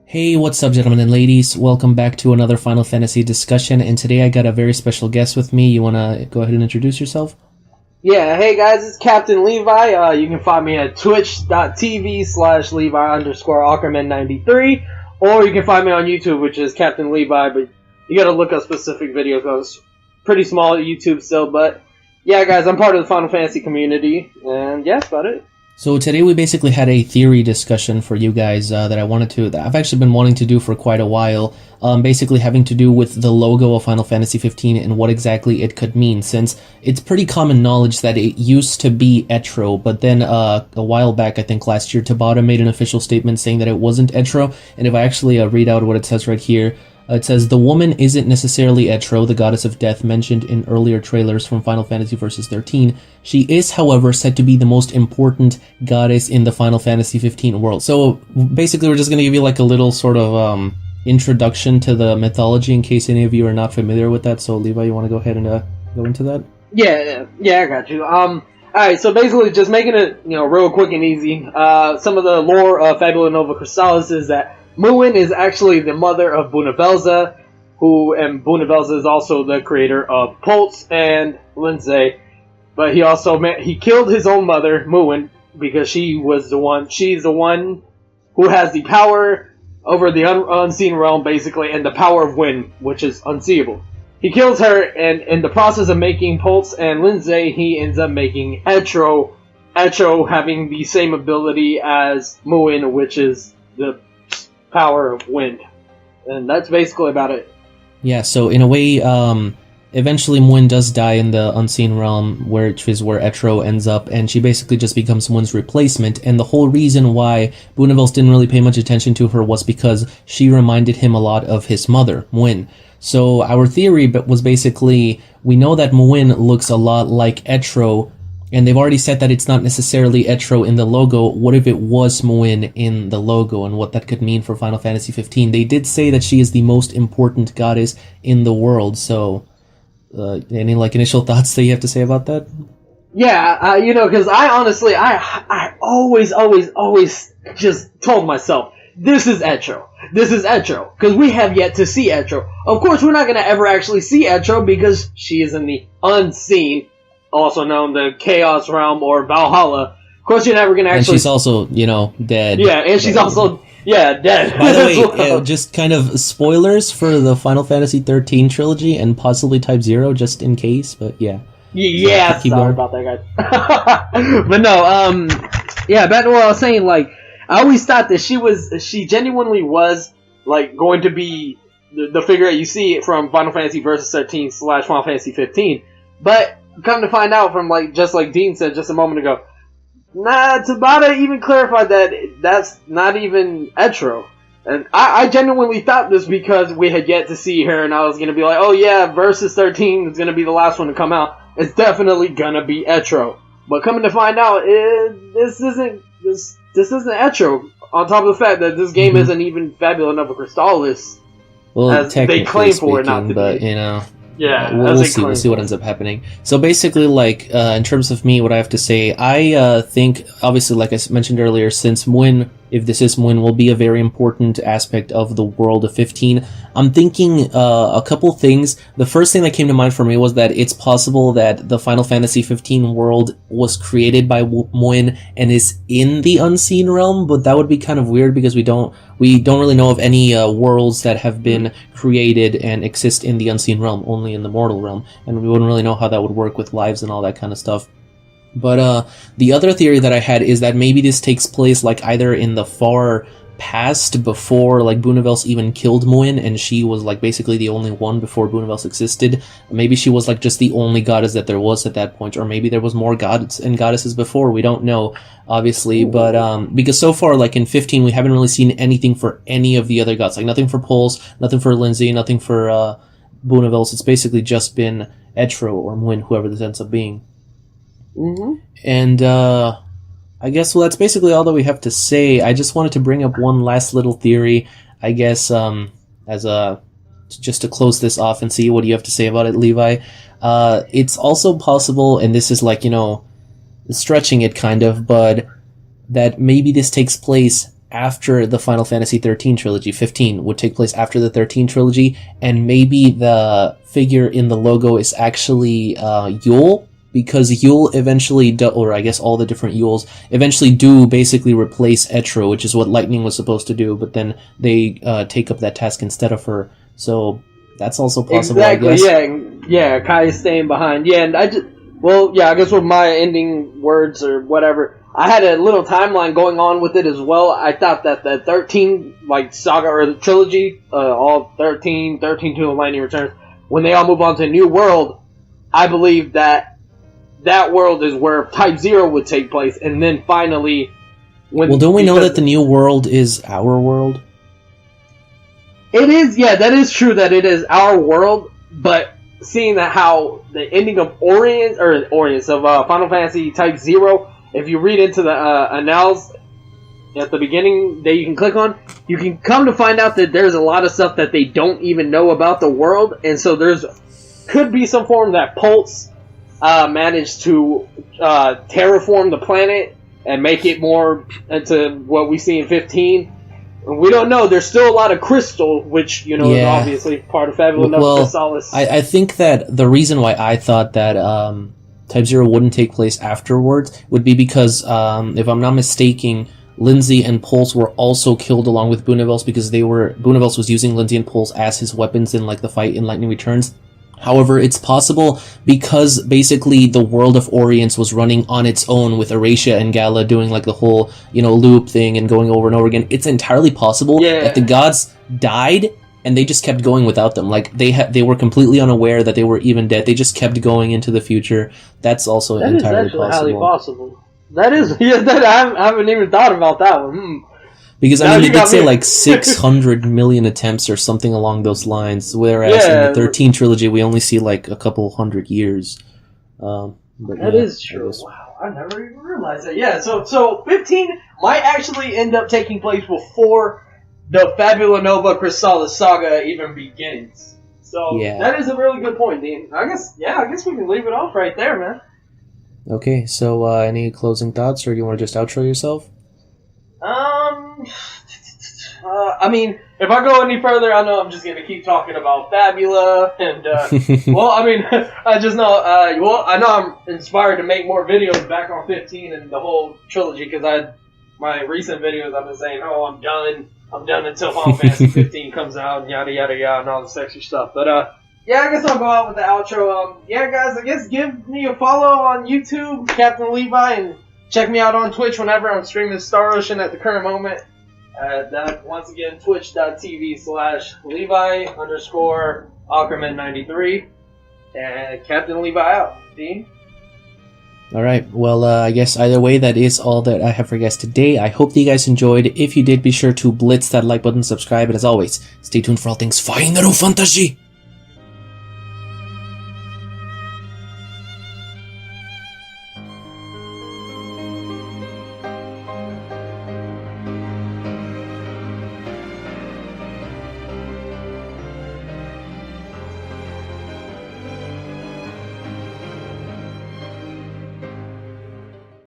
Hey, what's up, gentlemen and ladies? Welcome back to another Final Fantasy discussion, and today I got a very special guest with me. You want to go ahead and introduce yourself? Yeah, hey guys, it's Captain Levi. You can find me at twitch.tv/Levi_Ackerman93, or you can find me on YouTube, which is Captain Levi, but you gotta look up specific videos. It's pretty small YouTube still, but yeah, guys, I'm part of the Final Fantasy community, and yeah, that's about it. So today we basically had a theory discussion for you guys that I've actually been wanting to do for quite a while, basically having to do with the logo of Final Fantasy 15 and what exactly it could mean, since it's pretty common knowledge that it used to be Etro, but then a while back, I think last year, Tabata made an official statement saying that it wasn't Etro, and if I actually read out what it says right here, it says, the woman isn't necessarily Etro, the goddess of death mentioned in earlier trailers from Final Fantasy Versus 13. She is, however, said to be the most important goddess in the Final Fantasy 15 world. So, basically, we're just going to give you like a little sort of introduction to the mythology in case any of you are not familiar with that. So, Levi, you want to go ahead and go into that? Yeah, I got you. Alright, so basically, just making it, real quick and easy, some of the lore of Fabula Nova Crystallis is that Muin is actually the mother of Bunavelza, and Bunavelza is also the creator of Pulse and Lindsay. But he killed his own mother, Muin, because she's the one who has the power over the unseen realm, basically, and the power of wind, which is unseeable. He kills her, and in the process of making Pulse and Lindsay, he ends up making Etro having the same ability as Muin, which is the power of wind. And that's basically about it. Yeah, so in a way, eventually Muin does die in the Unseen Realm, which is where Etro ends up, and she basically just becomes Muin's replacement, and the whole reason why Bunavel's didn't really pay much attention to her was because she reminded him a lot of his mother, Muin. So our theory was basically, we know that Muin looks a lot like Etro, and they've already said that it's not necessarily Etro in the logo. What if it was Muin in the logo, and what that could mean for Final Fantasy 15? They did say that she is the most important goddess in the world, so any initial thoughts that you have to say about that? Yeah, because I honestly, I always just told myself, this is Etro, because we have yet to see Etro. Of course, we're not going to ever actually see Etro, because she is in the unseen, also known the Chaos Realm or Valhalla. Of course, you're never going to actually... And she's also, dead. Yeah, and she's also, dead. By the way, just kind of spoilers for the Final Fantasy 13 trilogy and possibly Type 0, just in case, but yeah. Yeah, so sorry about that, guys. But no, back to what I was saying, I always thought that she genuinely was, going to be the figure that you see from Final Fantasy Versus 13 / Final Fantasy 15, but come to find out from, just like Dean said just a moment ago, nah, Tabata even clarified that that's not even Etro. And I genuinely thought this because we had yet to see her, and I was going to be like, oh yeah, Versus 13 is going to be the last one to come out. It's definitely going to be Etro. But coming to find out, this isn't Etro. On top of the fact that this game isn't even Fabula Nova Crystallis, as they claim for it not to but, be. Yeah, we'll see what ends up happening. So basically, in terms of me, what I have to say, I think, obviously, like I mentioned earlier, since Muin, if this is Muin, will be a very important aspect of the world of 15, I'm thinking a couple things. The first thing that came to mind for me was that it's possible that the Final Fantasy 15 world was created by Muin and is in the Unseen Realm, but that would be kind of weird because we don't really know of any worlds that have been created and exist in the Unseen Realm, only in the Mortal Realm, and we wouldn't really know how that would work with lives and all that kind of stuff. But the other theory that I had is that maybe this takes place either in the far past, before Bunavel's even killed Muin, and she was basically the only one before Bunavel's existed. Maybe she was just the only goddess that there was at that point, or maybe there was more gods and goddesses before. We don't know, obviously, but because so far, in 15, we haven't really seen anything for any of the other gods. Nothing for Pulse, nothing for Lindsay, nothing for Bunavel's. It's basically just been Etro or Muin, whoever this ends up being. Mm-hmm. And I guess that's basically all that we have to say. I just wanted to bring up one last little theory, I guess, just to close this off and see what you have to say about it, Levi. It's also possible, and this is stretching it kind of, but that maybe this takes place after the Final Fantasy 13 trilogy. 15 would take place after the 13 trilogy, and maybe the figure in the logo is actually Yule, because Yule eventually, or I guess all the different Yules eventually do basically replace Etro, which is what Lightning was supposed to do, but then they take up that task instead of her. So that's also possible, exactly, I guess. Yeah, Kai is staying behind. Yeah, and I guess with my ending words or whatever, I had a little timeline going on with it as well. I thought that the 13, saga or the trilogy, all 13 to Lightning Returns, when they all move on to a new world, I believe that world is where Type 0 would take place, and then finally... don't we know that the new world is our world? It is, yeah, that is true that it is our world, but seeing that how the ending of Final Fantasy Type 0, if you read into the annals at the beginning that you can click on, you can come to find out that there's a lot of stuff that they don't even know about the world, and so could be some form that Pulse managed to terraform the planet and make it more into what we see in 15. We don't know. There's still a lot of crystal, which, is obviously part of Fabula Nova Crystallis. I think that the reason why I thought that Type 0 wouldn't take place afterwards would be because, if I'm not mistaken, Lindsay and Pulse were also killed along with Boonevels, because Boonevels was using Lindsay and Pulse as his weapons in the fight in Lightning Returns. However, it's possible because basically the world of Orience was running on its own with Eratia and Gala doing the whole, loop thing and going over and over again. It's entirely possible that the gods died and they just kept going without them. They were completely unaware that they were even dead. They just kept going into the future. That's also entirely possible. Highly possible. That is, I haven't even thought about that one. Because, they did say 600 million attempts or something along those lines, whereas in the 13 trilogy we only see a couple hundred years. That is true. Wow, I never even realized that. Yeah, so 15 might actually end up taking place before the Fabula Nova Crystallis saga even begins. So that is a really good point, Dean. I guess we can leave it off right there, man. Okay, so any closing thoughts, or do you want to just outro yourself? If I go any further, I know I'm just going to keep talking about Fabula, and, I just know, I know I'm inspired to make more videos back on 15 and the whole trilogy, because my recent videos, I've been saying, I'm done until Final Fantasy 15 comes out, and yada, yada, yada, and all this extra stuff, but, I guess I'll go out with the outro. Guys, I guess give me a follow on YouTube, Captain Levi, and check me out on Twitch whenever I'm streaming Star Ocean at the current moment. Once again, twitch.tv/Levi_Ackerman93. And Captain Levi out. Dean? Alright, well, I guess either way, that is all that I have for you guys today. I hope that you guys enjoyed. If you did, be sure to blitz that like button, subscribe, and as always, stay tuned for all things Final Fantasy!